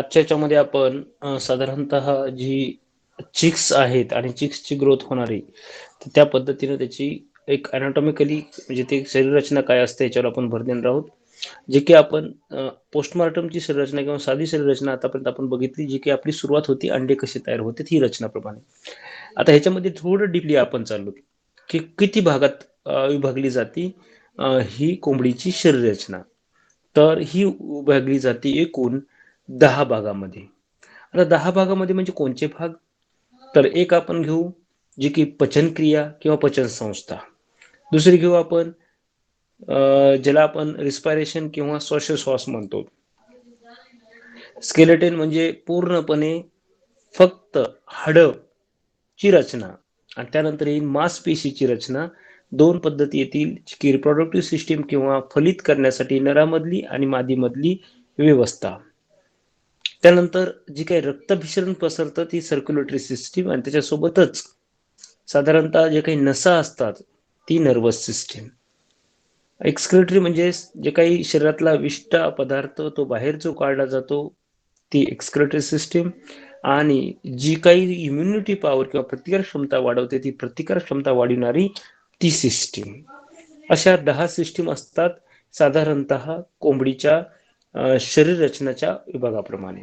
आजच्या याच्यामध्ये आपण साधारणतः जी चिक्स आहेत आणि चिक्सची ग्रोथ होणार आहे, तर त्या पद्धतीने त्याची एक एनाटॉमिकली म्हणजे ते शरीररचना काय असते याच्यावर आपण भर देणार आहोत. जे की आपण पोस्टमॉर्टमची शरीररचना किंवा साधी शरीररचना आतापर्यंत आपण बघितली, जी की आपली सुरुवात होती अंडे कसे तयार होतात ही रचनाप्रमाणे. आता ह्याच्यामध्ये थोडं डीपली आपण चाललो, की किती भागात विभागली जाते ही कोंबडीची शरीररचना. तर ही विभागली जाते एकूण 10 भागामध्ये. आता 10 भागामध्ये म्हणजे कोणचे भाग? तर एक आपण घेऊ जे की पचनक्रिया किंवा पचन संस्था. दुसरी घेऊ आपण ज्याला आपण रिस्पायरेशन किंवा श्वासोच्छ्वास म्हणतो. स्केलेटन म्हणजे पूर्णपणे फक्त हाडं ची रचना आणि त्यानंतर येईल मांसपेशीची रचना. दोन पद्धती येतील की रिप्रोडक्टिव्ह सिस्टीम किंवा फलित करण्यासाठी नरामधली आणि मादीमधली व्यवस्था. त्यानंतर जी काही रक्तभिसरण पसरतं ती सर्क्युलेटरी सिस्टीम आणि त्याच्यासोबतच साधारणतः जे काही नसा असतात ती नर्वस सिस्टीम. एक्सक्रिटरी म्हणजे जे काही शरीरातला विष्ट पदार्थ तो बाहेर जो काढला जातो ती एक्सक्रिटरी सिस्टीम आणि जी काही इम्युनिटी पॉवर किंवा प्रतिकार क्षमता वाढवते ती प्रतिकार क्षमता वाढवणारी ती सिस्टीम. अशा 10 सिस्टीम असतात साधारणतः कोंबडीच्या शरीर रचनाच्या विभागाप्रमाणे.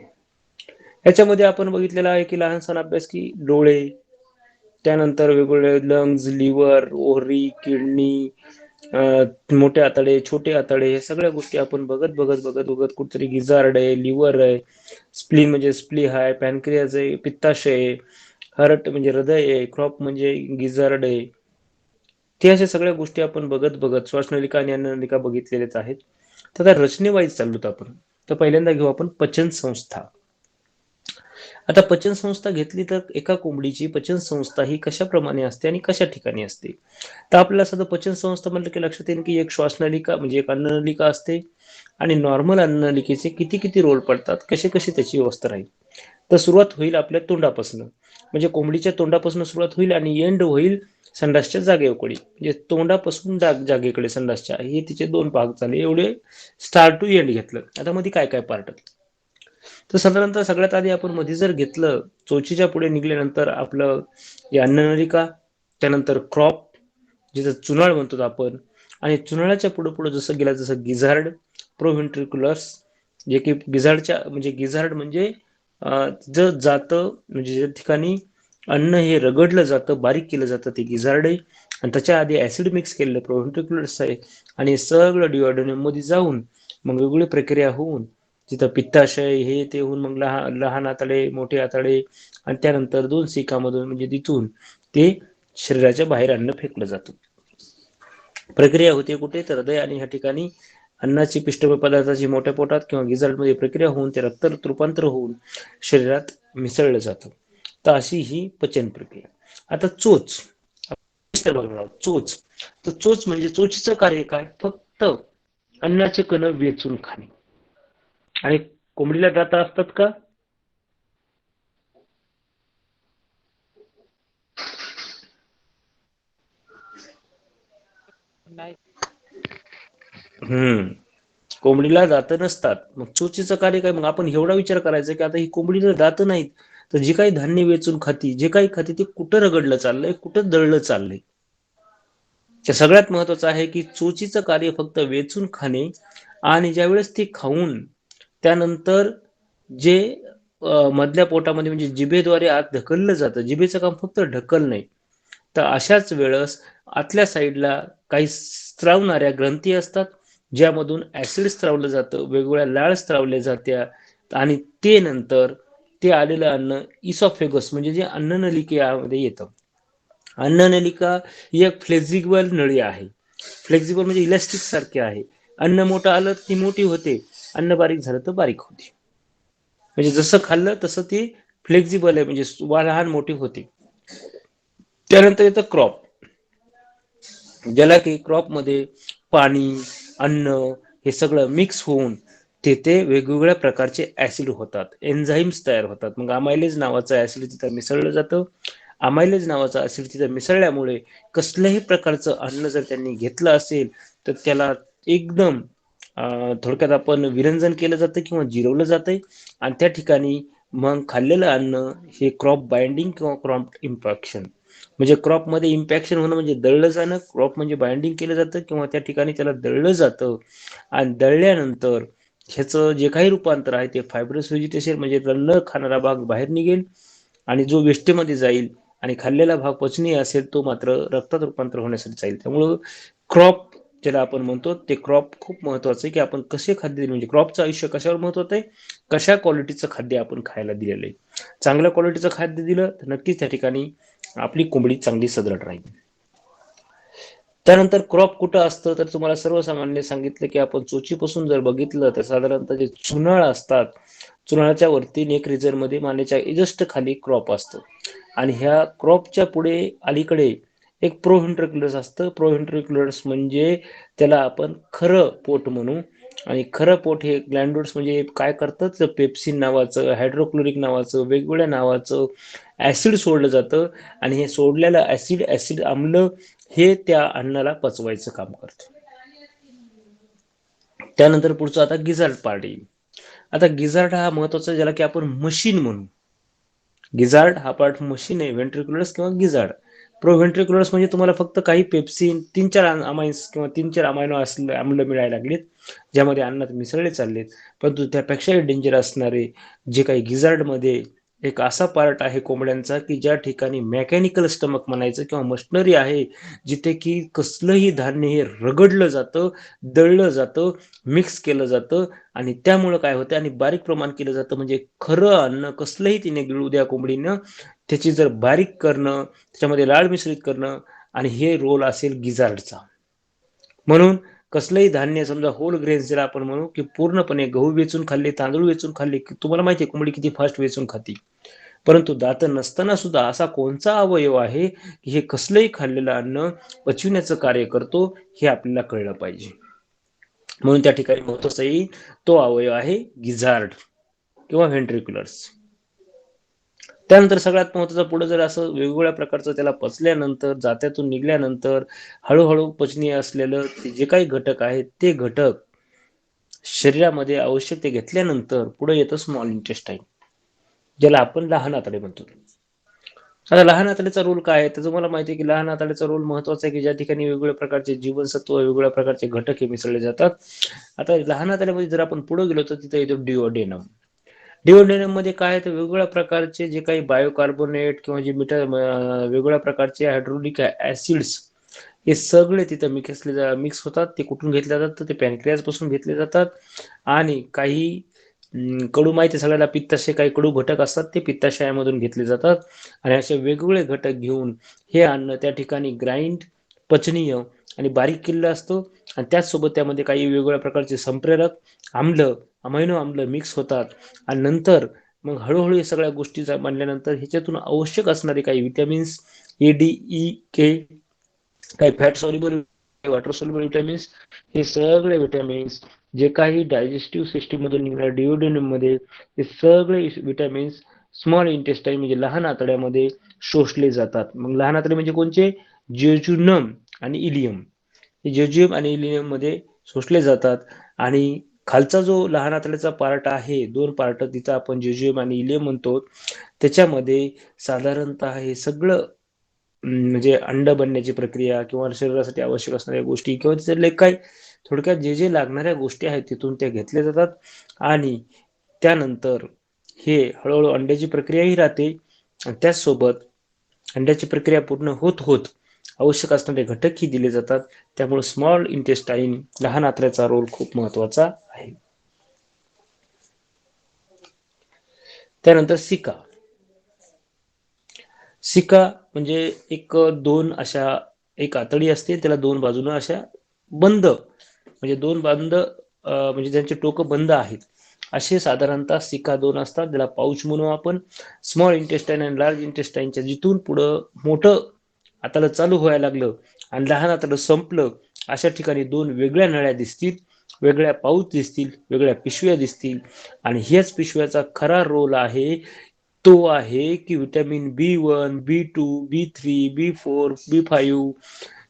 ह्याच्यामध्ये आपण बघितलेला आहे की लहानसा अभ्यास की डोळे, त्यानंतर वेगवेगळे लंग्स, लिव्हर, ओव्हरी, किडनी, मोठे आतडे, छोटे आतडे, हे सगळ्या गोष्टी आपण बघत कुठतरी गिजार्ड आहे, लिव्हर आहे, स्प्लीन म्हणजे स्प्लीह आहे, पॅनक्रियाज आहे, पित्ताशय आहे, हार्ट म्हणजे हृदय आहे, क्रॉप म्हणजे गिजार्ड आहे. ते अशा सगळ्या गोष्टी आपण बघत श्वासनलिका आणि अन्ननलिका बघितलेलेच आहेत. तर त्या रचनेवाईज चाललोत आपण. तर पहिल्यांदा घेऊ आपण पचन संस्था. आता पचन संस्था घेतली तर एका कोंबडीची पचन संस्था ही कशाप्रमाणे असते आणि कशा ठिकाणी असते. तर आपल्याला साधं पचन संस्था म्हटलं की लक्षात येईल की एक श्वासनलिका म्हणजे एक अन्ननलिका असते आणि नॉर्मल अन्ननलिकेचे किती किती रोल पडतात, कशी कशी त्याची व्यवस्था राहील. तर सुरुवात होईल आपल्या तोंडापासून, म्हणजे कोंबडीच्या तोंडापासून सुरुवात होईल आणि एंड होईल संडासच्या जागेकडे. म्हणजे तोंडापासून जागेकडे संडासच्या हे तिचे दोन भाग झाले. एवढे स्टार्ट टू एंड घेतलं. आता मध्ये काय काय पार्ट. तर साधारणतः सगळ्यात आधी आपण मध्ये जर घेतलं, चोचीच्या पुढे निघल्यानंतर आपलं अन्ननलिका, त्यानंतर क्रॉप जिथं चुनाळ म्हणतो आपण, आणि चुनाळाच्या पुढे पुढे जसं गेला जसं गिझार्ड, प्रोव्हेंट्रिक्युलर्स, जे की गिझार्डच्या म्हणजे गिझार्ड म्हणजे जर जातं म्हणजे ज्या ठिकाणी अन्न हे रगडलं जातं, बारीक केलं जातं ते गिझार्ड आहे. आणि त्याच्या आधी ऍसिड मिक्स केलेलं प्रोव्हेंट्रिक्युलर्स आहे. आणि सगळं डिओडेनम मध्ये जाऊन मग वेगवेगळी प्रक्रिया होऊन तिथं पित्ताशय हे ते होऊन मग लहान आतडे, मोठे आतडे आणि त्यानंतर 2 सिकामधून म्हणजे तिथून ते शरीराच्या बाहेर अन्न फेकलं जातं. प्रक्रिया होते कुठे तर हृदय आणि ह्या ठिकाणी अन्नाची पिष्टमय पदार्थाची मोठ्या पोटात किंवा गिजार्डमध्ये प्रक्रिया होऊन ते रक्त रूपांतर होऊन शरीरात मिसळलं जातं. तर अशी ही पचन प्रक्रिया. आता चोच, चोच, तर चोच म्हणजे चोचीचं कार्य काय? फक्त अन्नाचे कण वेचून खाणे. आणि कोंबडीला दात असतात का? नाही. कोंबडीला दात नसतात. मग चोचीचं कार्य काय? मग आपण एवढा विचार करायचा की आता ही कोंबडीला दात नाहीत, तर जे काही धान्य वेचून खाती, जे काही खाती ते कुठं रगडलं चाललंय, कुठं दळलं चाललंय. सगळ्यात महत्वाचं आहे की चोचीचं कार्य फक्त वेचून खाणे आणि ज्यावेळेस ते खाऊन त्यानंतर जे मधल्या पोटामध्ये म्हणजे जिभेद्वारे आत ढकललं जातं, जिभेचं काम फक्त ढकल नाही. तर अशाच वेळेस आतल्या साईडला काही स्त्रावणाऱ्या ग्रंथी असतात, ज्यामधून ऍसिड स्त्रावलं जातं, वेगवेगळ्या लाळ स्त्रावल्या जात्या आणि ते नंतर ते आलेलं अन्न इसॉफेगस म्हणजे जे अन्ननलिकेमध्ये येतं. अन्ननलिका ही एक फ्लेक्झिबल नळी आहे. फ्लेक्झिबल म्हणजे इलास्टिक सारखे आहे. अन्न मोठं आलं ती मोठी होते, अन्न बारीक झालं तर बारीक होते. म्हणजे जसं खाल्लं तसं ती फ्लेक्झिबल आहे, म्हणजे लहान मोठी होते. त्यानंतर येतं क्रॉप, ज्याला की क्रॉप मध्ये पाणी, अन्न हे सगळं मिक्स होऊन तेथे वेगवेगळ्या प्रकारचे ऍसिड होतात, एन्झाईम्स तयार होतात. मग अमायलेज नावाचं ऍसिड तिथं मिसळलं जातं. अमायलेज नावाचं ऍसिड तिथं मिसळल्यामुळे कसल्याही प्रकारचं अन्न जर त्यांनी घेतलं असेल तर त्याला एकदम थोडक्यात आपण विरंजन केलं जातं किंवा जिरवलं जातंय आणि त्या ठिकाणी मग खाल्लेलं अन्न हे क्रॉप बाइंडिंग किंवा क्रॉप इम्पॅक्शन म्हणजे क्रॉपमध्ये इम्पॅक्शन होणं म्हणजे दळलं जाणं, क्रॉप म्हणजे बाइंडिंग केलं जातं किंवा त्या ठिकाणी त्याला दळलं जातं आणि दळल्यानंतर ह्याचं जे काही रूपांतर आहे ते फायब्रस व्हेजिटेशन म्हणजे न खाणारा भाग बाहेर निघेल आणि जो वेस्टेमध्ये जाईल आणि खाल्लेला भाग पचनीय असेल तो मात्र रक्तात रूपांतर होण्यासाठी जाईल. त्यामुळं क्रॉप ज्याला आपण म्हणतो ते क्रॉप खूप महत्वाचं आहे की आपण कसे खाद्य दिले म्हणजे क्रॉपचं आयुष्य कशावर महत्वाचं आहे, कशा क्वालिटीचं खाद्य आपण खायला दिलेलं आहे. चांगल्या क्वालिटीचं खाद्य दिलं तर नक्कीच त्या ठिकाणी आपली कोंबडी चांगली सदृढ राहील. त्यानंतर क्रॉप कुठं असतं तर तुम्हाला सर्वसामान्य सांगितलं की आपण चोचीपासून जर बघितलं तर साधारणतः जे चुनाळ असतात चुनाळाच्या वरती नेक रिजन मध्ये मानेच्या जस्ट खाली क्रॉप असतं आणि ह्या क्रॉपच्या पुढे अलीकडे एक प्रोव्हेंट्रिक्युलस असतं. प्रोव्हेंट्रिक्युलस म्हणजे त्याला आपण खरं पोट म्हणू आणि खरं पोट हे ग्लँडोल्स म्हणजे काय करतात पेप्सिन नावाचं हायड्रोक्लोरिक नावाचं वेगवेगळ्या नावाचं ऍसिड सोडलं जातं आणि हे सोडलेलं ऍसिड आम्ल हे त्या अन्नाला पचवायचं काम करतं. त्यानंतर पुढचं आता गिझार्ड पार्ट येईल. आता गिझार्ड हा महत्वाचा ज्याला की आपण मशीन म्हणू. गिझार्ड हा पार्ट मशीन आहे व्हेंट्रिक्युलस किंवा गिझार्ड. प्रोव्हेंट्रिक्युलस म्हणजे तुम्हाला फक्त काही पेप्सिन 3-4 अमाइन्स किंवा 3-4 अमायनो आम्ल मिळायला लागलेत ज्यामध्ये अन्नात मिसळले चाललेत, परंतु त्यापेक्षाही डेंजर असणारे जे काही गिझार्ड मध्ये एक असा पार्ट आहे कोंबड्यांचा की ज्या ठिकाणी मेकॅनिकल स्टमक म्हणायचं किंवा मशनरी आहे जिथे की कसलंही धान्य हे रगडलं जातं, दळलं जातं, मिक्स केलं जातं आणि त्यामुळं काय होतं आणि बारीक प्रमाण केलं जातं म्हणजे खरं अन्न कसलंही तिने गिळू द्या कोंबडीनं त्याची जर बारीक करणं त्याच्यामध्ये लाळ मिश्रित करणं आणि हे रोल असेल गिझार्डचा. म्हणून कसलंही धान्य समजा होल ग्रेन्स ज्याला आपण म्हणू की पूर्णपणे गहू वेचून खाल्ले तांदूळ वेचून खाल्ले की तुम्हाला माहिती आहे कोंबडी किती फास्ट वेचून खाती, परंतु दात नसताना सुद्धा असा कोणचा अवयव आहे की हे कसलंही खाल्लेलं अन्न पचविण्याचं कार्य करतो हे आपल्याला कळलं पाहिजे. म्हणून त्या ठिकाणी महत्वाचा येईल तो अवयव आहे गिझार्ड किंवा व्हेंट्रिक्युलर्स. त्यानंतर सगळ्यात महत्वाचं पुढे जर असं वेगवेगळ्या प्रकारचं त्याला पचल्यानंतर जात्यातून निघल्यानंतर हळूहळू पचनीय असलेलं जे काही घटक आहेत ते घटक शरीरामध्ये आवश्यक ते घेतल्यानंतर पुढे येतं स्मॉल इंटेस्टाईन ज्याला आपण लहान आतडे म्हणतो. आता लहान आतड्याचा रोल काय आहे तर तुम्हाला माहिती आहे की लहान आतड्याचा रोल महत्वाचा आहे की ज्या ठिकाणी वेगवेगळ्या प्रकारचे जीवनसत्व वेगवेगळ्या प्रकारचे घटक हे मिसळले जातात. आता लहान आतड्यामध्ये जर आपण पुढे गेलो तर तिथे येतो डिओडेनम. डिओडेनम मध्ये काय तर वेगवेगळ्या प्रकारचे जे काही बायोकार्बोनेट किंवा जे वेगवेगळ्या प्रकारचे हायड्रोलिक ऍसिड्स हे सगळे तिथे मिक्स होतात. ते कुठून घेतले जातात ते पॅनक्रियाज पासून घेतले जातात आणि काही कडू माहिती सगळ्याला पित्ताशय काही कडू घटक असतात ते पित्ताशयामधून घेतले जातात आणि असे वेगवेगळे घटक घेऊन हे अन्न त्या ठिकाणी ग्राइंड पचनीय आणि बारीक केलेलं असतं आणि त्याचसोबत त्यामध्ये काही वेगवेगळ्या प्रकारचे संप्रेरक आम्ल अमायनो आम्ल मिक्स होतात आणि नंतर मग हळूहळू या सगळ्या गोष्टी बनल्यानंतर ह्याच्यातून आवश्यक असणारे काही विटॅमिन्स ए डी ई के काही fat soluble water soluble vitamins हे सगळे विटॅमिन्स जे काही डायजेस्टिव्ह सिस्टीम मधून निघणारे डिओडेनम मध्ये हे सगळे विटॅमिन्स स्मॉल इंटेस्टाईन म्हणजे लहान आतड्यामध्ये शोषले जातात. मग लहान आतडे म्हणजे कोणचे जेजुनम आणि इलियम हे जेजुयम आणि इलियम मध्ये शोषले जातात आणि खालचा जो लहान आतड्याचा पार्ट आहे दोन पार्ट तिथं आपण जेजुयम आणि इलियम म्हणतो त्याच्यामध्ये साधारणतः हे सगळं म्हणजे अंड बनण्याची प्रक्रिया किंवा शरीरासाठी आवश्यक असणाऱ्या गोष्टी किंवा त्याच्यातले काय थोडक्यात जे जे लागणाऱ्या गोष्टी आहेत तिथून त्या घेतल्या जातात आणि त्यानंतर हे हळूहळू अंड्याची प्रक्रियाही राहते आणि त्याचसोबत अंड्याची प्रक्रिया पूर्ण होत होत आवश्यक असणारे घटकही दिले जातात. त्यामुळे स्मॉल इंटेस्टाईन लहान आतड्याचा रोल खूप महत्वाचा आहे. त्यानंतर सिका. सिका म्हणजे एक दोन अशा एक आतडी असते त्याला दोन बाजूनं अशा बंद म्हणजे दोन बंद म्हणजे ज्यांचे टोक बंद आहेत असे साधारणतः सिका दोन असतात ज्याला पाऊच म्हणू आपण. स्मॉल इंटेस्टाईन आणि लार्ज इंटेस्टाईनच्या जिथून पुढं मोठं आतडं चालू व्हायला लागलं आणि लहान आतडं संपलं अशा ठिकाणी दोन वेगळ्या नळ्या दिसतील, वेगळ्या पाऊच दिसतील, वेगळ्या पिशव्या दिसतील आणि ह्याच पिशव्याचा खरा रोल आहे तो आहे की vitamin B1, B2, B3, B4, B5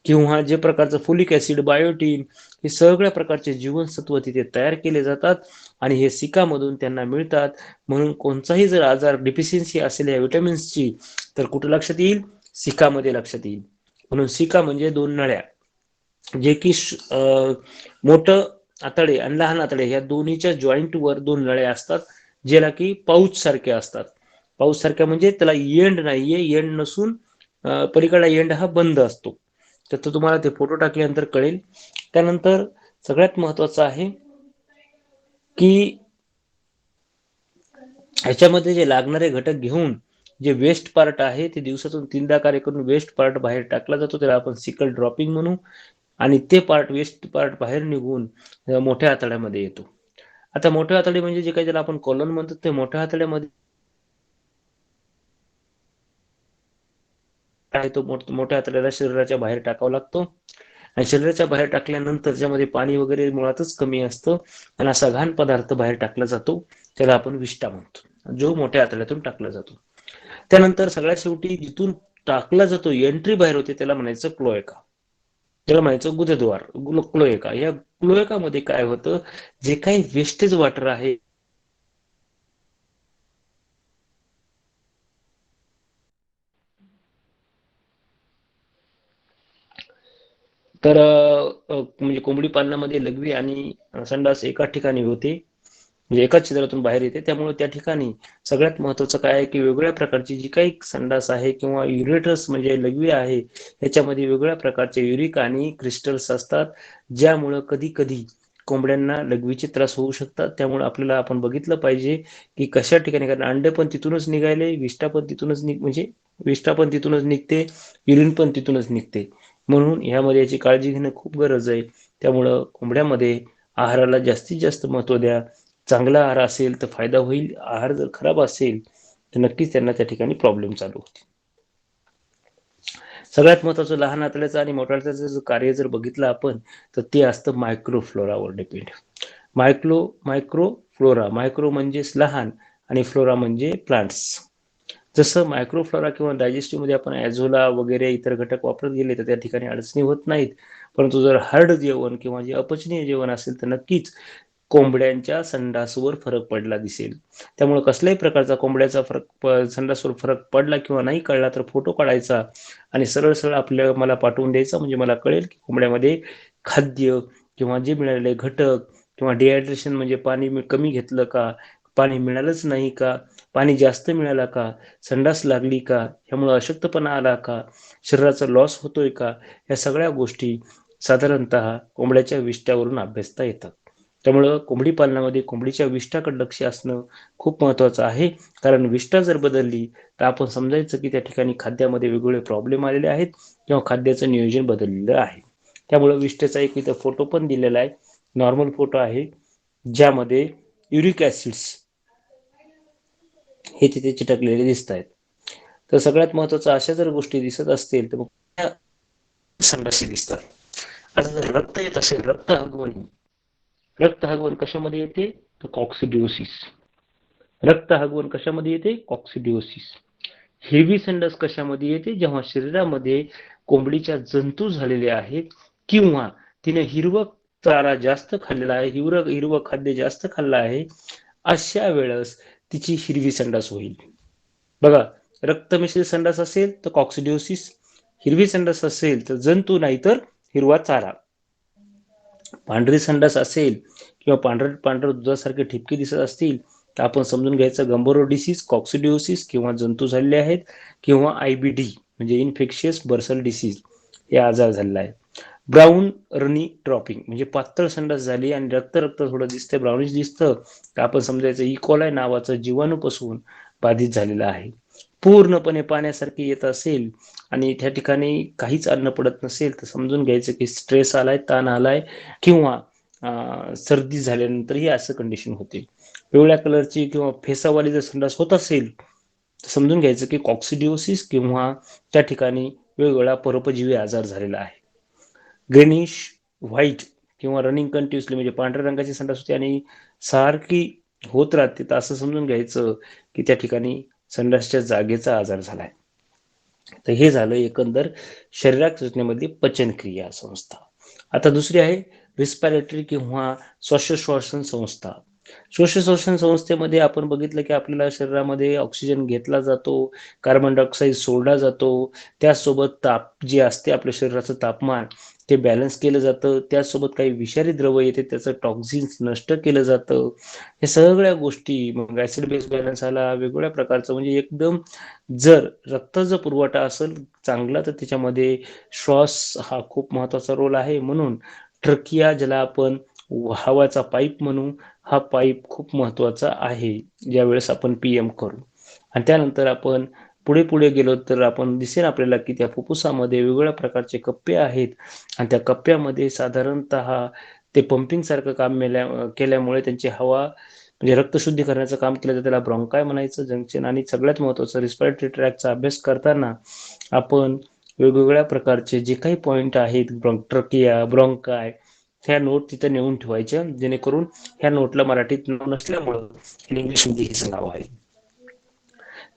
किंवा जे प्रकारचं फोलिक ऍसिड, बायोटीन हे सगळ्या प्रकारचे जीवनसत्व तिथे तयार केले जातात आणि हे सिकामधून त्यांना मिळतात. म्हणून कोणताही जर आजार डिफिशियन्सी असेल या विटॅमिन्सची तर कुठं लक्षात येईल? सिकामध्ये लक्षात येईल. म्हणून सिका म्हणजे दोन नळ्या, जे की मोठं आतडे आणि लहान आतडे या दोन्हीच्या जॉईंट वर दोन नळ्या असतात, ज्याला की पाऊच सारख्या असतात. पाऊच सारख्या म्हणजे त्याला एंड नाहीये, एंड नसून पलीकडला एंड हा बंद असतो. तर तो तुम्हाला ते फोटो टाकल्यानंतर कळेल. त्यानंतर सगळ्यात महत्वाचं आहे की ह्याच्यामध्ये जे लागणारे घटक घेऊन जे वेस्ट पार्ट आहे ते दिवसातून 3दा कार्य करून वेस्ट पार्ट बाहेर टाकला जातो, त्याला आपण सिकल ड्रॉपिंग म्हणू. आणि ते पार्ट वेस्ट पार्ट बाहेर निघून मोठ्या आतड्यामध्ये येतो. आता मोठ्या आतडी म्हणजे जे काही त्याला आपण कॉलन म्हणतो ते मोठ्या आतड्यामध्ये आहे तो मोठ्या आतड्याला शरीराच्या बाहेर टाकावा लागतो आणि शरीराच्या बाहेर टाकल्यानंतर त्याच्यामध्ये पाणी वगैरे मुळातच कमी असतं आणि असा घाण पदार्थ बाहेर टाकला जातो, त्याला आपण विष्ठा म्हणतो, जो मोठ्या आतड्यातून टाकला जातो. त्यानंतर सगळ्यात शेवटी जिथून टाकला जातो एंट्री बाहेर होते त्याला म्हणायचं क्लोएका, त्याला म्हणायचं गुदद्वार, क्लोएका. या क्लोएकामध्ये काय होतं, जे काही वेस्टेज वॉटर आहे तर म्हणजे कोंबडी पालनामध्ये लघवी आणि संडास एकाच ठिकाणी होते, म्हणजे एकाच छिद्रातून बाहेर येते. त्यामुळे त्या ठिकाणी सगळ्यात महत्वाचं काय आहे की वेगवेगळ्या प्रकारची जी काही संडास आहे किंवा युरेटर्स म्हणजे लघवी आहे, याच्यामध्ये वेगवेगळ्या प्रकारचे युरिक आणि क्रिस्टल्स असतात, ज्यामुळं कधी कधी कोंबड्यांना लघवीचे त्रास होऊ शकतात. त्यामुळे आपल्याला आपण बघितलं पाहिजे की कशा ठिकाणी, कारण अंडे पण तिथूनच निघाले, विष्ठा पण तिथूनच म्हणजे विष्ठा पण तिथूनच निघते, युरिन पण तिथूनच निघते. म्हणून ह्यामध्ये याची काळजी घेणं खूप गरज आहे. त्यामुळं कोंबड्यामध्ये आहाराला जास्तीत जास्त महत्त्व द्या. चांगला आहार असेल तर फायदा होईल, आहार जर खराब असेल तर नक्कीच त्यांना त्या ठिकाणी प्रॉब्लेम चालू होतील. सगळ्यात महत्वाचं लहान आतड्याचं आणि मोठ्या आतड्याचं कार्य जर बघितलं आपण तर ते असतं मायक्रोफ्लोरावर डिपेंड. मायक्रोफ्लोरा, मायक्रो म्हणजेच लहान आणि फ्लोरा म्हणजे प्लांट्स. जसं मायक्रोफ्लोरा किंवा डायजेस्टिव्ह मध्ये आपण ॲझोला वगैरे इतर घटक वापरत गेले तर त्या ठिकाणी अडचणी होत नाहीत. परंतु जर हार्ड जेवण किंवा जे अपचनीय जेवण असेल तर नक्कीच कोंबड्यांच्या संडासवर फरक पडला दिसेल. त्यामुळे कसल्याही प्रकारचा कोंबड्याचा संडासवर फरक पडला किंवा नाही कळला तर फोटो काढायचा आणि सरळ सरळ आपल्या मला पाठवून द्यायचा, म्हणजे मला कळेल की कोंबड्यामध्ये खाद्य किंवा जे मिळालेले घटक किंवा डिहायड्रेशन म्हणजे पाणी कमी घेतलं का, पाणी मिळालंच नाही का, पाणी जास्त मिळाला का, संडास लागली का, ह्यामुळे अशक्तपणा आला का, शरीराचा लॉस होतोय का, या सगळ्या गोष्टी साधारणतः कोंबड्याच्या विष्ट्यावरून अभ्यासता येतात. त्यामुळं कोंबडी पालनामध्ये कोंबडीच्या विष्ठाकडे लक्ष असणं खूप महत्वाचं आहे. कारण विष्ठा जर बदलली तर आपण समजायचं की त्या ठिकाणी खाद्यामध्ये वेगवेगळे प्रॉब्लेम आलेले आहेत किंवा खाद्याचं नियोजन बदललेलं आहे. त्यामुळं विष्ठेचा एक इथं फोटो पण दिलेला आहे, नॉर्मल फोटो आहे, ज्यामध्ये युरिक ऍसिड्स हे तिथे चिटकलेले दिसत आहेत. तर सगळ्यात महत्वाचं अशा जर गोष्टी दिसत असतील तर मग संडासी दिसतात. आता जर रक्त येत असेल, रक्त हगवण कशामध्ये येते तर कॉक्सिडिओसिस. रक्त हगवण कशामध्ये येते, कॉक्सिडिओसिस. हेवी संडास कशामध्ये येते, जेव्हा शरीरामध्ये कोंबडीच्या जंतू झालेले आहेत किंवा तिने हिरवं चारा जास्त खाल्लेला आहे, हिरवं खाद्य जास्त खाल्लं आहे, अशा वेळेस तिची हिरवी संडास होईल. बघा, रक्त मिश्रित संडास असेल तर कॉक्सिडिओसिस, हिरवी संडास असेल तर जंतू नाही तर हिरवा चारा. पांढरी संडास असेल किंवा पांढरं दुधासारखे ठिपके दिसत असतील तर आपण समजून घ्यायचं गंभोरो डिसीज, कॉक्सिडिओसिस किंवा जंतू झालेले आहेत किंवा आयबीडी म्हणजे इन्फेक्शियस बर्सल डिसीज हे आजार झालेला आहे. ब्राऊन रनी ड्रॉपिंग म्हणजे पातळ संडास झाली आणि रक्त रक्त थोडं दिसतंय, ब्राउनिश दिसतं, तर आपण समजायचं इकोलाय नावाचं जीवाणूपासून बाधित झालेला आहे. पूर्णपणे पाण्यासारखे येत असेल आणि त्या ठिकाणी काहीच अन्न पडत नसेल तर समजून घ्यायचं की स्ट्रेस आलाय, ताण आलाय किंवा सर्दी झाल्यानंतर ही असं कंडिशन होते. पिवळ्या कलरची किंवा फेसावाली जर संडास होत असेल तर समजून घ्यायचं की कॉक्सिडिओसिस किंवा त्या ठिकाणी वेगवेगळा परोपजीवी आजार झालेला आहे. ग्रेनिश व्हाईट किंवा रनिंग कंटिन्युअसली म्हणजे पांढऱ्या रंगाची संडास होते आणि सारखी होत राहते, तर असं समजून घ्यायचं की त्या ठिकाणी संडासच्या जागेचा आजार झालाय. तर हे झालं एकंदर शरीराच्या रचनेमधली पचनक्रिया संस्था. आता दुसरी आहे रिस्पिरेटरी किंवा श्वासोच्छ्वासन संस्था. श्वासोच्छ्वासन संस्थेमध्ये आपण बघितलं की आपल्याला शरीरामध्ये ऑक्सिजन घेतला जातो, कार्बन डायऑक्साईड सोडला जातो, त्याचसोबत ताप जे असते आपल्या शरीराचं तापमान ते बॅलन्स केलं जातं, त्याचसोबत काही विषारी द्रव येते त्याचं टॉक्झिन्स नष्ट केलं जातं. हे सगळ्या गोष्टी मग ऍसिड बेस बॅलन्स आला, वेगवेगळ्या प्रकारचं म्हणजे एकदम जर रक्ताचा पुरवठा असेल चांगला तर त्याच्यामध्ये श्वास हा खूप महत्वाचा रोल आहे. म्हणून ट्रकिया ज्याला आपण हवाचा पाईप म्हणू, हा पाईप खूप महत्वाचा आहे ज्यावेळेस आपण पीएम करू. आणि त्यानंतर आपण पुढे पुढे गेलो तर आपण दिसेल आपल्याला की त्या फुफ्फुसामध्ये वेगवेगळ्या प्रकारचे कप्पे आहेत आणि त्या कप्प्यामध्ये साधारणतः ते पंपिंग सारखं काम केल्यामुळे त्यांची हवा म्हणजे रक्त शुद्धी करण्याचं काम केलं तर त्याला ब्रॉन्काय म्हणायचं जंक्शन. आणि सगळ्यात महत्वाचं रिस्पिरेटरी ट्रॅकचा अभ्यास करताना आपण वेगवेगळ्या प्रकारचे जे काही पॉइंट आहेत ट्रकिया ब्रॉन्काय ह्या नोट तिथे नेऊन ठेवायच्या जेणेकरून ह्या नोटला मराठीत नाव नसल्यामुळं इंग्लिशमध्ये हे नाव आहे.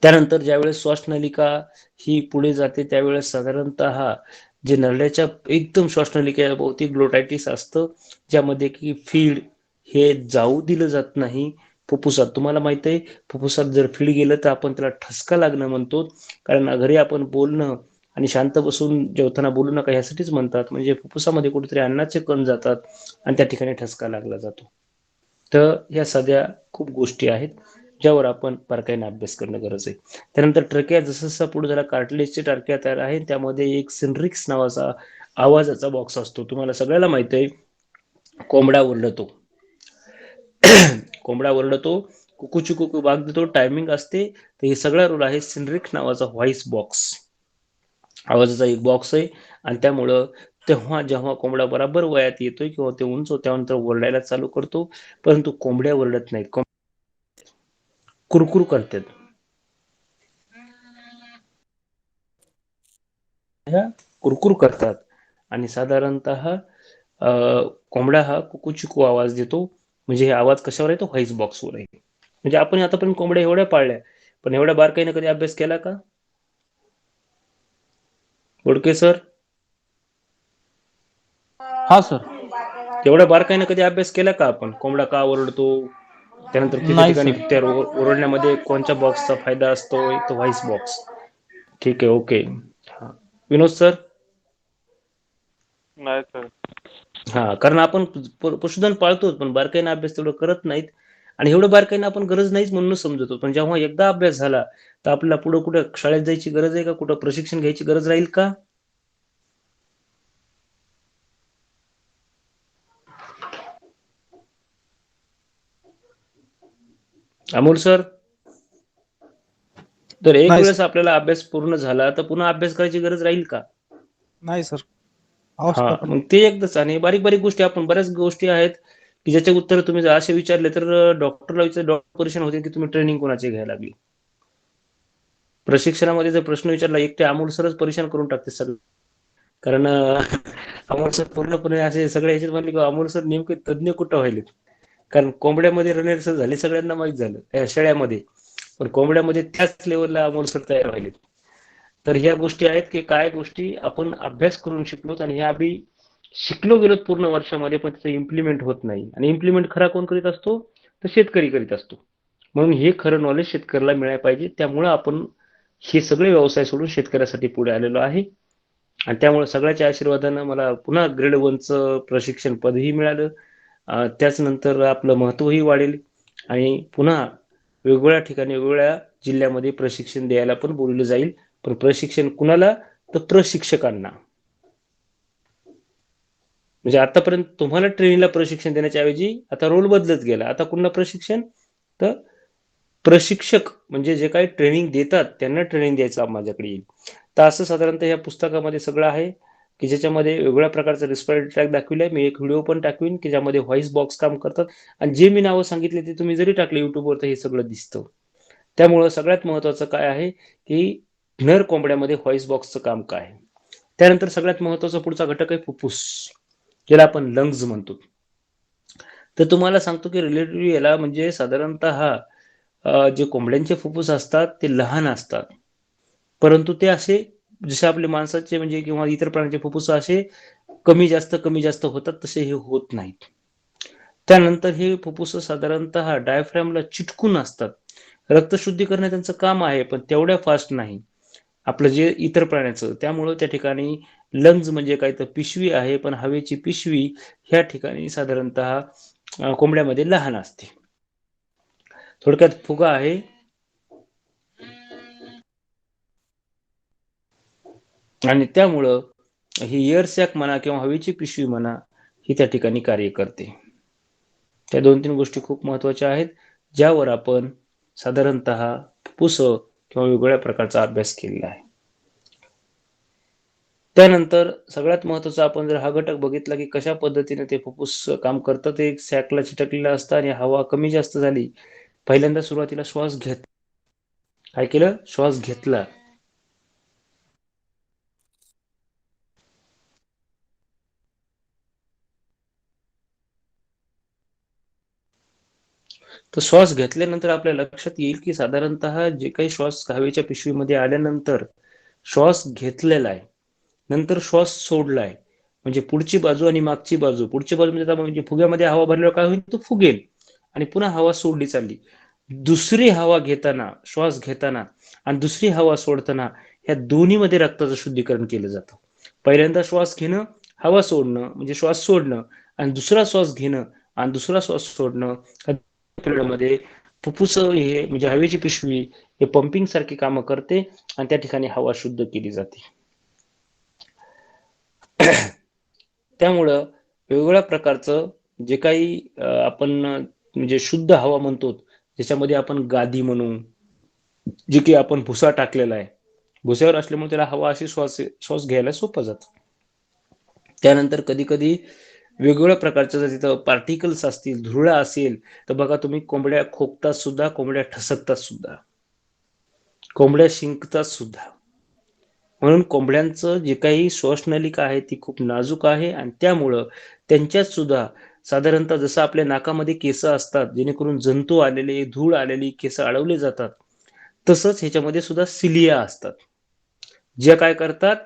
त्यानंतर ज्यावेळेस श्वासनलिका ही पुढे जाते त्यावेळेस साधारणतः जे नरड्याच्या एकदम श्वासनलिकेच्या भोवती ग्लोटायटिस असतं ज्यामध्ये की फीड हे जाऊ दिलं जात नाही फुफ्फुसात. तुम्हाला माहित आहे फुफ्फुसात जर फीड गेलं तर आपण त्याला ठसका लागणं म्हणतो, कारण घरी आपण बोलणं आणि शांत बसून जेवताना बोलू नका यासाठीच म्हणतात, म्हणजे फुफ्फुसामध्ये कुठेतरी अन्नाचे कण जातात आणि त्या ठिकाणी ठसका लागला जातो. तर या सगळ्या खूप गोष्टी आहेत ज्यावर आपण बारकाईने अभ्यास करणं गरज आहे. त्यानंतर ट्रकिया जसं जसं पुढे झाला कार्टिलेजची ट्रकिया तयार आहे त्यामध्ये एक सिनरिक्स नावाचा आवाजाचा बॉक्स असतो. तुम्हाला सगळ्याला माहित आहे कोंबडा ओरडतो कोंबडा ओरडतो, कुकू कुकू वाघ देतो, टायमिंग असते. तर हे सगळा रोल आहे सिनरिक्स नावाचा व्हॉइस बॉक्स, आवाजाचा एक बॉक्स आहे. आणि त्यामुळं तेव्हा जेव्हा कोंबडा बराबर वयात येतोय किंवा ते उंच त्यानंतर ओरडायला चालू करतो, परंतु कोंबड्या ओरडत नाहीत, कुरकुर करतात. कुरकुर करतात आणि साधारणतः कोंबडा हा कुकू आवाज देतो. म्हणजे हे आवाज कशावर आहे तो व्हॉइस बॉक्सवर आहे. म्हणजे आपण आतापर्यंत कोंबड्या एवढ्या पाळल्या पण एवढ्या बारकाईने कधी अभ्यास केला का बोडके सर? हा सर. एवढ्या बारकाईने कधी अभ्यास केला का आपण कोंबडा का ओरडतो, त्यानंतर किती नाही ठिकाणी सर. त्या ओरडण्यामध्ये कोणत्या बॉक्सचा फायदा असतो, तो व्हॉइस बॉक्स. ठीक आहे, ओके. हा विनोद सर. नाही सर. हा कारण आपण पशुधन पाळतो पण बारकाईने अभ्यास तेवढं करत नाहीत आणि एवढं बारकाईने आपण गरज नाहीच म्हणून समजतो. पण जेव्हा एकदा अभ्यास झाला तर आपल्याला पुढे कुठे शाळेत जायची गरज आहे का, कुठं प्रशिक्षण घ्यायची गरज राहील का? अमोल सर. तर एक नाही वेळेस सर. आपल्याला अभ्यास पूर्ण झाला तर पुन्हा अभ्यास करायची गरज राहील का? नाही सर. हा आवश्यकता पडत मग ते एकदाच. आणि बारीक बारीक गोष्टी आपण बऱ्याच गोष्टी आहेत की ज्याचे उत्तर तुम्ही जर असे विचारले तर डॉक्टरला विचार डॉक्टर परेशान होते की तुम्ही ट्रेनिंग कोणाची घ्यायला लागली. प्रशिक्षणामध्ये जर प्रश्न विचारला एक ते अमोल सरच परेशान करून टाकते सगळं. कारण अमोल सर पूर्णपणे असे सगळे याच्यात म्हणले की अमोल सर नेमके तज्ञ कुठं व्हायले. कारण कोंबड्यामध्ये रणेर झाले सगळ्यांना माहीत झालं शेळ्यामध्ये, पण कोंबड्यामध्ये त्याच लेवलला अमोल सर तयार व्हायले. तर ह्या गोष्टी आहेत की काय गोष्टी आपण अभ्यास करून शिकलो आणि ह्या आम्ही शिकलो गेलो पूर्ण वर्षामध्ये पण त्याचं इम्प्लिमेंट होत नाही. आणि इम्प्लिमेंट खरा कोण करीत असतो तर शेतकरी करीत असतो. म्हणून हे खरं नॉलेज शेतकऱ्याला मिळायला पाहिजे. त्यामुळं आपण हे सगळे व्यवसाय सोडून शेतकऱ्यासाठी पुढे आलेलो आहे. आणि त्यामुळे सगळ्याच्या आशीर्वादानं मला पुन्हा ग्रेड 1चं प्रशिक्षण पदही मिळालं. त्याच नंतर आपलं महत्वही वाढेल आणि पुन्हा वेगवेगळ्या ठिकाणी वेगवेगळ्या जिल्ह्यामध्ये प्रशिक्षण द्यायला पण बोललं जाईल. पण प्रशिक्षण कुणाला तर प्रशिक्षकांना. म्हणजे आतापर्यंत तुम्हाला ट्रेनिंगला प्रशिक्षण देण्याच्या ऐवजी आता रोल बदलत गेला. आता कुणाला प्रशिक्षण तर प्रशिक्षक म्हणजे जे काही ट्रेनिंग देतात त्यांना ट्रेनिंग द्यायचं माझ्याकडे येईल. तर असं साधारणतः या पुस्तकामध्ये सगळं आहे की ज्याच्यामध्ये वेगवेगळ्या प्रकारचं रिस्पिरेटरी ट्रॅक दाखविलाय. मी एक व्हिडिओ पण टाकवीन की ज्यामध्ये व्हॉइस बॉक्स काम करतात आणि जे मी नावं सांगितले ते तुम्ही जरी टाकले युट्यूबवर तर हे सगळं दिसतं. त्यामुळं सगळ्यात महत्वाचं काय आहे की नर कोंबड्यामध्ये व्हॉइस बॉक्सचं काम काय आहे. त्यानंतर सगळ्यात महत्वाचा पुढचा घटक आहे फुफ्फुस, ज्याला आपण लंग्स म्हणतो. तर तुम्हाला सांगतो की रिलेटिव्हली याला म्हणजे साधारणतः जे कोंबड्यांचे फुफ्फुस असतात ते लहान असतात परंतु ते असे जसे आपले माणसाचे म्हणजे किंवा इतर प्राण्यांचे फुफ्फुस असे कमी जास्त होतात, तसे हे होत नाहीत. त्यानंतर हे फुफ्फुस साधारणतः डायफ्रॅमला चिटकून असतात. रक्तशुद्धी करणं त्यांचं काम आहे, पण तेवढ्या फास्ट नाही. आपलं जे इतर प्राण्याचं. त्यामुळं त्या ठिकाणी लंग्ज म्हणजे काय तर पिशवी आहे, पण हवेची पिशवी ह्या ठिकाणी साधारणतः कोंबड्यामध्ये लहान असते. थोडक्यात फुगा आहे आणि त्यामुळं ही एअर सॅक म्हणा किंवा हवेची पिशवी म्हणा, ही त्या ठिकाणी कार्य करते. त्या 2-3 गोष्टी खूप महत्त्वाच्या आहेत, ज्यावर आपण साधारणतः फुफ्फुस किंवा वेगवेगळ्या प्रकारचा अभ्यास केलेला आहे. त्यानंतर सगळ्यात महत्त्वाचा आपण जर हा घटक बघितला, की कशा पद्धतीने ते फुफ्फुस काम करतं. ते एक सॅकला चिटकलेलं असतं आणि हवा कमी जास्त झाली, पहिल्यांदा सुरुवातीला श्वास काय केलं? श्वास घेतला. तर श्वास घेतल्यानंतर आपल्या लक्षात येईल, की साधारणतः जे काही श्वास हवेच्या पिशवीमध्ये आल्यानंतर श्वास घेतलेला आहे. नंतर श्वास सोडलाय. म्हणजे पुढची बाजू आणि मागची बाजू. पुढची बाजू म्हणजे म्हणजे फुग्यामध्ये हवा भरल्यावर काय होईल? तो फुगेल आणि पुन्हा हवा सोडली चालली. दुसरी हवा घेताना, श्वास घेताना आणि दुसरी हवा सोडताना ह्या दोन्हीमध्ये रक्ताचं शुद्धीकरण केलं जातं. पहिल्यांदा श्वास घेणं, हवा सोडणं म्हणजे श्वास सोडणं आणि दुसरा श्वास घेणं आणि दुसरा श्वास सोडणं. पिरियडमध्ये फुफ्फुस हे म्हणजे हवेची पिशवी हे पंपिंग सारखी कामं करते आणि त्या ठिकाणी हवा शुद्ध केली जाते. त्यामुळं वेगवेगळ्या प्रकारचं जे काही आपण म्हणजे शुद्ध हवा म्हणतो, ज्याच्यामध्ये आपण गादी म्हणू, जे की आपण भुसा टाकलेला आहे. भुस्यावर असल्यामुळे त्याला हवा अशी श्वास घ्यायला सोपं जातं. त्यानंतर कधी-कधी वेगवेगळ्या प्रकारच्या जर तिथं पार्टिकल्स असतील, धुरळा असेल, तर बघा तुम्ही कोंबड्या खोकतात सुद्धा, कोंबड्या ठसकतात सुद्धा. कोंबड्या शिंकतात सुद्धा. म्हणून कोंबड्यांचं जे काही श्वासनलिका आहे ती खूप नाजूक आहे आणि त्यामुळं त्यांच्यात सुद्धा साधारणतः जसं आपल्या नाकामध्ये केसं असतात, जेणेकरून जंतू आलेले, धूळ आलेली केसं अडवले जातात. तसंच ह्याच्यामध्ये सुद्धा सिलिया असतात. ज्या काय करतात,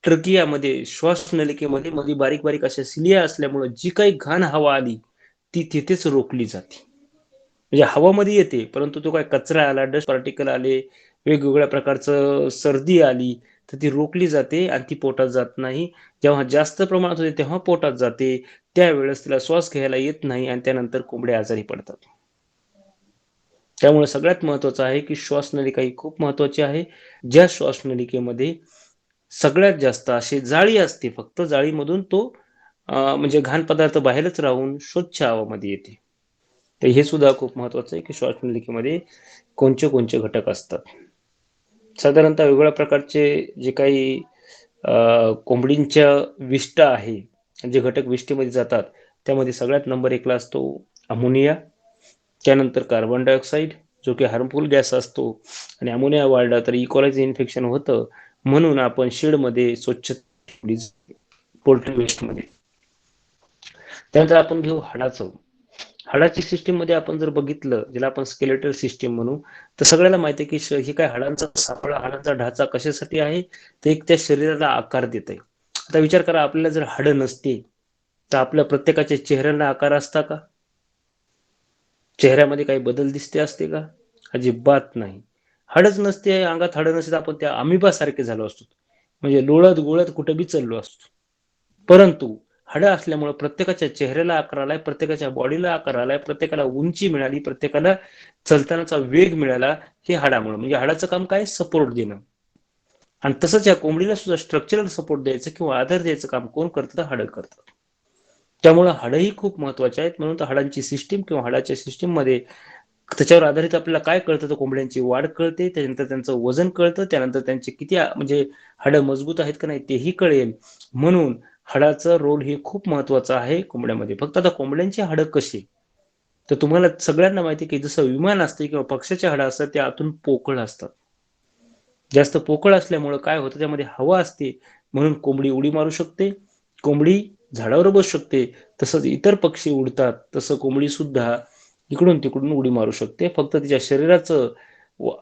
ट्रकियामध्ये श्वासनलिकेमध्ये मध्ये बारीक-बारीक अशा सिलिया असल्यामुळं जी काही घाण हवा आली, ती तिथेच रोखली जाते. म्हणजे हवामध्ये येते, परंतु तो काय कचरा आला, डस्ट पार्टिकल आले, वेगवेगळ्या प्रकारचं सर्दी आली, तर ती रोखली जाते आणि ती पोटात जात नाही. जेव्हा जास्त प्रमाणात होते तेव्हा पोटात जाते. त्यावेळेस तिला श्वास घ्यायला येत नाही आणि त्यानंतर कोंबड्या आजारी पडतात. त्यामुळे सगळ्यात महत्त्वाचं आहे, की श्वासनलिका ही खूप महत्त्वाची आहे. ज्या श्वासनलिकेमध्ये सगळ्यात जास्त अशी जाळी असते, फक्त जाळीमधून तो म्हणजे घाण पदार्थ बाहेरच राहून स्वच्छ हवामध्ये येते. तर हे सुद्धा खूप महत्त्वाचं आहे, की श्वासनलिकेमध्ये कोणते घटक असतात. साधारणतः वेगवेगळ्या प्रकारचे जे काही कोंबडींच्या विष्ठा आहे, जे घटक विष्ठेमध्ये जातात, त्यामध्ये सगळ्यात नंबर 1ला असतो अमोनिया, त्यानंतर कार्बन डायऑक्साईड जो की हार्मफुल गॅस असतो आणि अमोनिया वाढला तर इकोलायचं इन्फेक्शन होतं. म्हणून आपण शेडमध्ये स्वच्छ पोल्ट्री वेस्टमध्ये. त्यानंतर आपण घेऊ हाडाचं. हाडाची सिस्टीममध्ये आपण जर बघितलं, ज्याला आपण स्केलेटल सिस्टीम म्हणू, तर सगळ्याला माहिती आहे, की हे काय हाडांचा सापळा, हाडांचा ढाचा कशासाठी आहे? तर एक त्या शरीराला आकार देत आहे. आता विचार करा, आपल्याला जर हाडं नसते, तर आपल्या प्रत्येकाच्या चेहऱ्याला आकार असता का? चेहऱ्यामध्ये काही बदल दिसते असते का? अजिबात नाही. हाडच नसते, अंगात हाडं नसते, आपण त्या अमिबासारखे झालो असतो. म्हणजे लोळत-गोळत कुठे बी चाललो असतो. परंतु हाडं असल्यामुळे प्रत्येकाच्या चेहऱ्याला आकार आलाय, प्रत्येकाच्या बॉडीला आकार आलाय, प्रत्येकाला उंची मिळाली, प्रत्येकाला चालतानाचा वेग मिळाला, हे हाडामुळे. म्हणजे हाडाचं काम काय? सपोर्ट देणं. आणि तसंच या कोंबडीला सुद्धा स्ट्रक्चरल सपोर्ट द्यायचं किंवा आधार द्यायचं काम कोण करतं? तर हाडं करतात. त्यामुळे हाडंही खूप महत्वाची आहेत. म्हणून तर हाडांची सिस्टीम किंवा हाडाच्या सिस्टीममध्ये त्याच्यावर आधारित आपल्याला काय कळतं? तर कोंबड्यांची वाढ कळते, त्यानंतर त्यांचं वजन कळतं, त्यानंतर त्यांचे किती म्हणजे हाडं मजबूत आहेत का नाही तेही कळेल. म्हणून हाडाचा रोल हे खूप महत्वाचा आहे कोंबड्यामध्ये. फक्त आता कोंबड्यांची हाडं कशी? तर तुम्हाला सगळ्यांना माहिती आहे, की जसं विमान असते किंवा पक्ष्याची हाडं असतात, ते आतून पोकळ असतात. जास्त पोकळ असल्यामुळं काय होतं, त्यामध्ये हवा असते, म्हणून कोंबडी उडी मारू शकते. कोंबडी झाडावर बसू शकते. तसंच इतर पक्षी उडतात, तसं कोंबडी सुद्धा इकडून-तिकडून उडी मारू शकते. फक्त तिच्या शरीराचं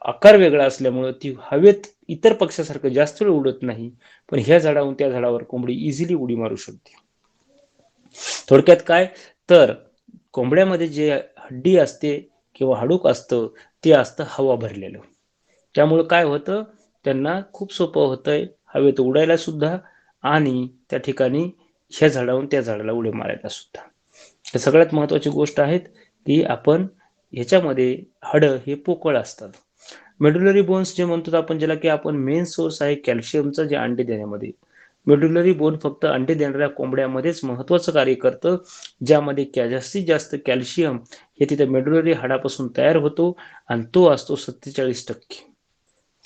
आकार वेगळा असल्यामुळं ती हवेत इतर पक्ष्यासारखं जास्त वेळ उडत नाही, पण ह्या झाडावरून त्या झाडावर कोंबडी इझिली उडी मारू शकते. थोडक्यात काय तर कोंबड्यामध्ये जे हड्डी असते किंवा हाडूक असतं ते असतं हवा भरलेलं. त्यामुळं काय होतं त्यांना खूप सोपं होतंय हवेत उडायला सुद्धा आणि त्या ठिकाणी ह्या झाडावरून त्या झाडाला उडी मारायला सुद्धा. तर सगळ्यात महत्वाची गोष्ट आहे की आपण ह्याच्यामध्ये हाडं हे पोकळ असतात. मेडुलरी बोन्स जे म्हणतो आपण ज्याला की आपण मेन सोर्स आहे कॅल्शियमचा जे अंडे देण्यामध्ये. मेडुलरी बोन फक्त अंडे देणाऱ्या कोंबड्यामध्येच महत्वाचं कार्य करतं, ज्यामध्ये जास्तीत जास्त कॅल्शियम हे तिथे मेडुलरी हाडापासून तयार होतो आणि तो असतो 47%.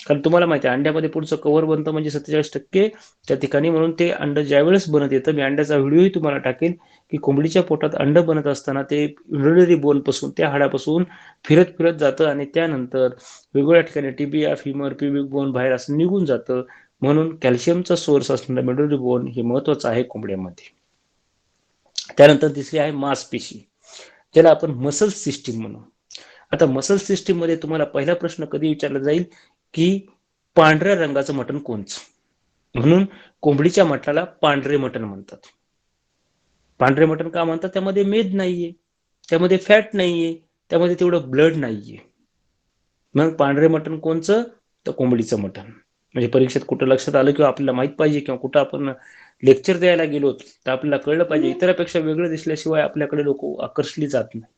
कारण तुम्हाला माहिती आहे अंड्यामध्ये पुढचं कव्हर बनतं म्हणजे 47% त्या ठिकाणी, म्हणून ते अंड ज्यावेळेस बनत येतं, मी अंड्याचा व्हिडिओही तुम्हाला टाकेल की कोंबडीच्या पोटात अंड बनत असताना ते मेडुलरी बोन पासून त्या हाडापासून फिरत फिरत जातं आणि त्यानंतर वेगवेगळ्या ठिकाणी टिबिया, फिमर, प्युबिक बोन बाहेर असं निघून जातं. म्हणून कॅल्शियमचा सोर्स असणारा मेडुलरी बोन हे महत्वाचं आहे कोंबड्यामध्ये. त्यानंतर तिसरी आहे मांसपेशी, ज्याला आपण मसल सिस्टीम म्हणू. आता मसल सिस्टीम मध्ये तुम्हाला पहिला प्रश्न कधी विचारला जाईल की पांढऱ्या रंगाचं मटण कोणचं, म्हणून कोंबडीच्या मटणाला पांढरे मटण म्हणतात. पांढरे मटण का म्हणतात? त्यामध्ये मेद नाहीये, त्यामध्ये फॅट नाहीये, त्यामध्ये तेवढं ब्लड नाहीये. मग पांढरे मटण कोणचं? तर कोंबडीचं मटण. म्हणजे परीक्षेत कुठं लक्षात आलं किंवा आपल्याला माहित पाहिजे किंवा कुठं आपण लेक्चर द्यायला गेलो तर आपल्याला कळलं पाहिजे, इतरांपेक्षा वेगळं दिसल्याशिवाय आपल्याकडे लोक आकर्षली जात नाही.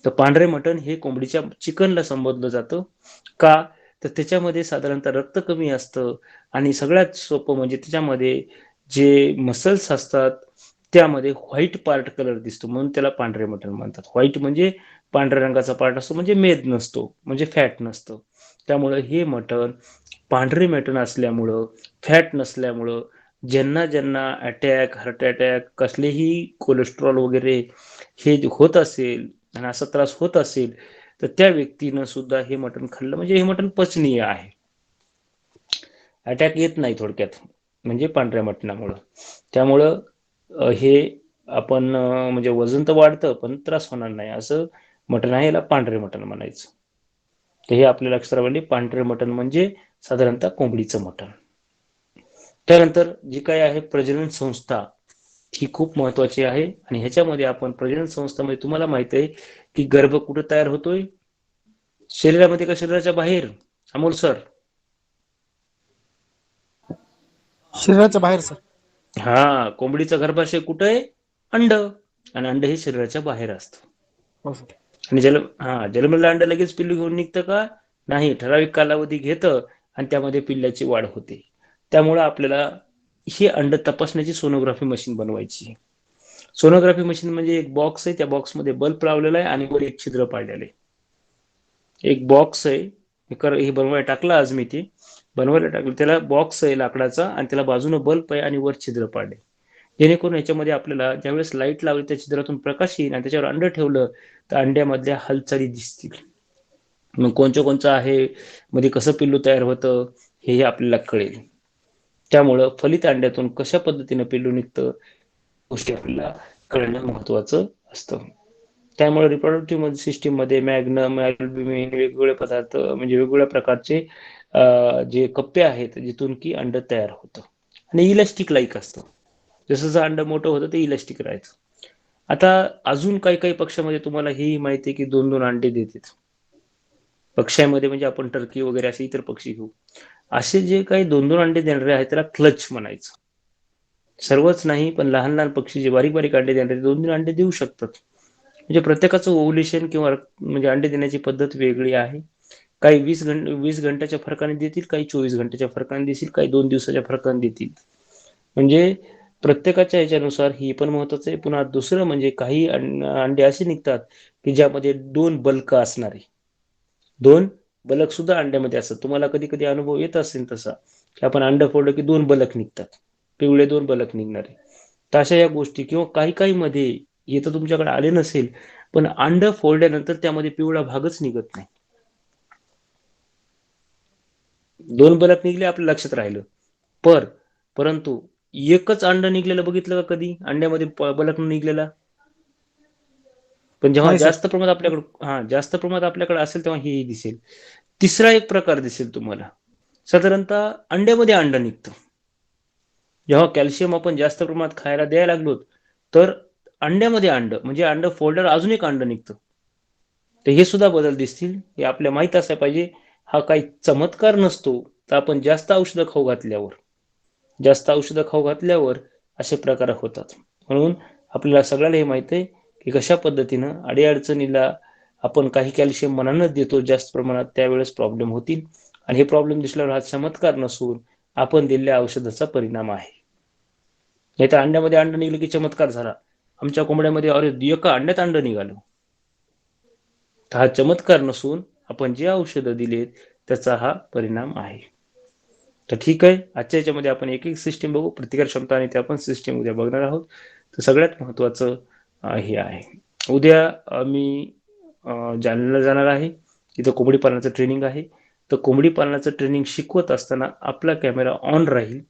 तर पांढरे मटण हे कोंबडीच्या चिकनला संबोधलं जातं. का तर त्याच्यामध्ये साधारणतः रक्त कमी असतं आणि सगळ्यात सोपं म्हणजे त्याच्यामध्ये जे मसल्स असतात त्यामध्ये व्हाईट पार्ट कलर दिसतो, म्हणून त्याला पांढरे मटण म्हणतात. व्हाईट म्हणजे पांढऱ्या रंगाचा पार्ट असतो, म्हणजे मेद नसतो, म्हणजे फॅट नसतं. त्यामुळं हे मटण पांढरे मटण असल्यामुळं, फॅट नसल्यामुळं ज्यांना ज्यांना अटॅक, हार्ट अटॅक, कसलेही कोलेस्ट्रॉल वगैरे हे होत असेल आणि असा त्रास होत असेल तर त्या व्यक्तीनं सुद्धा हे मटण खाल्लं म्हणजे हे मटण पचनीय आहे. अटॅक येत नाही थोडक्यात म्हणजे पांढऱ्या मटणामुळं. त्यामुळं हे आपण म्हणजे वजन तर वाढतं पण त्रास होणार नाही असं मटण आहे, याला पांढरे मटण म्हणायचं. तर हे आपल्या लक्षात राहिली, पांढरे मटण म्हणजे साधारणतः कोंबडीचं मटण. त्यानंतर जी काय आहे प्रजनन संस्था ही खूप महत्वाची आहे आणि ह्याच्यामध्ये आपण प्रजनन संस्थेमध्ये तुम्हाला माहित आहे की गर्भ कुठे तयार होतोय? शरीरामध्ये का शरीराच्या बाहेर? अमोल सर. शरीराच्या बाहेर सर. हा, कोंबडीचा गर्भाशय कुठे आहे? अंड. आणि अंड हे शरीराच्या बाहेर असतं. हो सर. आणि जन्मलेलं अंड लगेच पिल्लू घेऊन निघतं का? नाही, ठराविक कालावधी घेतं आणि त्यामध्ये पिल्लाची वाढ होते. त्यामुळं आपल्याला ही अंड तपासण्याची सोनोग्राफी मशीन बनवायची. सोनोग्राफी मशीन म्हणजे एक बॉक्स आहे, त्या बॉक्समध्ये बल्ब लावलेला आहे आणि वर एक छिद्र पाडलेलं आहे. एक बॉक्स आहे, हे बनवायला टाकलं आज मी, ते बनवायला टाकलं, त्याला बॉक्स आहे लाकडाचा आणि त्याला बाजूनं बल्ब आहे आणि वर छिद्र पाडले, जेणेकरून याच्यामध्ये आपल्याला ज्यावेळेस लाईट लावली त्या छिद्रातून प्रकाश येईल आणि त्याच्यावर अंड ठेवलं तर अंड्यामधल्या हालचाली दिसतील. मग कोणचं आहे मध्ये कसं पिल्लू तयार होतं हे आपल्याला कळेल. त्यामुळं फलित अंड्यातून कशा पद्धतीनं पिल्लू निघतं गोष्टी आपल्याला कळणं महत्वाचं असतं. त्यामुळे रिप्रोडक्टिव्ह सिस्टीम मध्ये मॅग्नम, अल्ब्युमिन, वेगवेगळे पदार्थ म्हणजे वेगवेगळ्या प्रकारचे जे कप्पे आहेत जिथून की अंड तयार होतं आणि इलास्टिक लाईक असतं. जसं जसं अंड मोठं होतं ते इलास्टिक राहायचं. आता अजून काही काही पक्षामध्ये तुम्हाला ही माहिती आहे की 2-2 अंडे देतात. पक्ष्यामध्ये म्हणजे आपण टर्की वगैरे असे इतर पक्षी घेऊ, असे जे काही 2-2 अंडे देणारे आहेत त्याला क्लच म्हणायचं. सर्वच नाही पण लहान लहान पक्षी जे बारीक बारीक अंडे देणारे 2-3 अंडे देऊ शकतात. म्हणजे प्रत्येकाचं ओव्ह्युलेशन किंवा म्हणजे अंडे देण्याची पद्धत वेगळी आहे. काही 20 घंट्याच्या फरकाने देतील, काही 24 घंट्याच्या फरकाने देतील, काही 2 दिवसाच्या फरकाने देतील. म्हणजे प्रत्येकाच्या ह्याच्यानुसार ही पण महत्वाचं आहे. पुन्हा दुसरं म्हणजे काही अंडे असे निघतात की ज्यामध्ये 2 बल्क असणारे, 2 बलक सुद्धा अंड्यामध्ये असतात. तुम्हाला कधी कधी अनुभव येत असेल तसा की आपण अंड फोडलं की 2 बलक निघतात, पिवळे 2 बलक निघणारे. तर अशा या गोष्टी किंवा काही काही मध्ये येतं तुमच्याकडे आले नसेल पण अंड फोडल्यानंतर त्यामध्ये पिवळा भागच निघत नाही. 2 बलक निघले आपल्या लक्षात राहिलं. परंतु एकच अंड निघलेलं बघितलं का कधी अंड्यामध्ये बलक निघलेला? पण जेव्हा नाही सर. जास्त प्रमाणात आपल्याकडे असेल तेव्हा हे दिसेल. तिसरा एक प्रकार दिसेल तुम्हाला, साधारणतः अंड्यामध्ये अंड निघतं. जेव्हा कॅल्शियम आपण जास्त प्रमाणात खायला द्यायला लागलो तर अंड्यामध्ये अंड म्हणजे अंड फोल्डर अजून एक अंड निघतं. तर हे सुद्धा बदल दिसतील. हे आपल्या माहित असायला पाहिजे. हा काही चमत्कार नसतो. तर आपण जास्त औषधं खाऊ घातल्यावर असे प्रकार होतात. म्हणून आपल्याला सगळ्याला हे माहित आहे की कशा पद्धतीनं अडीअडचणीला आपण काही कॅल्शियम मनानच देतो जास्त प्रमाणात, त्यावेळेस प्रॉब्लेम होतील. आणि हे प्रॉब्लेम दिसल्यावर हा चमत्कार नसून आपण दिलेल्या औषधाचा परिणाम आहे. नाही तर अंड्यामध्ये अंड निघलं की चमत्कार झाला. आमच्या कोंबड्यामध्ये अरे एका अंड्यात अंड निघालं. तर हा चमत्कार नसून आपण जे औषधं दिलेत त्याचा हा परिणाम आहे. तर ठीक आहे, आजच्या याच्यामध्ये आपण एक एक सिस्टीम बघू, प्रतिकार क्षमता आणि त्या पण सिस्टीम उद्या बघणार आहोत. तर सगळ्यात महत्वाचं हे आहे, उद्या मी जालन्याला जाणार आहे. तिथं कोंबडी पालनाचं ट्रेनिंग आहे. तर कोंबडी पालनाचं ट्रेनिंग शिकवत असताना आपला कॅमेरा ऑन राहील.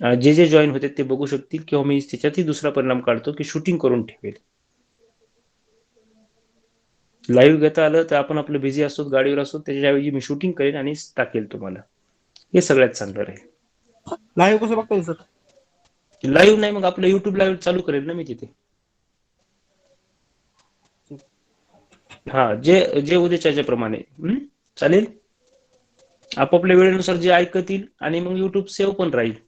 जे जे जॉईन होते ते बघू शकतील किंवा मी त्याच्यातही दुसरा परिणाम काढतो की शूटिंग करून ठेवेल. लाईव्ह घेता आलं तर आपण आपलं बिझी असतो, गाडीवर असतो, त्याच्याऐवजी मी शूटिंग करेन आणि टाकेल तुम्हाला. हे सगळ्यात चांगलं राहील. लाईव्ह कसं बघता येईल सर? लाईव्ह नाही, मग आपलं युट्यूब लाईव्ह चालू करेल ना मी तिथे. हा, जे जे उद्याच्या प्रमाणे चालेल. आपापल्या वेळेनुसार जे ऐकतील आणि मग युट्यूब सेव्ह पण राहील.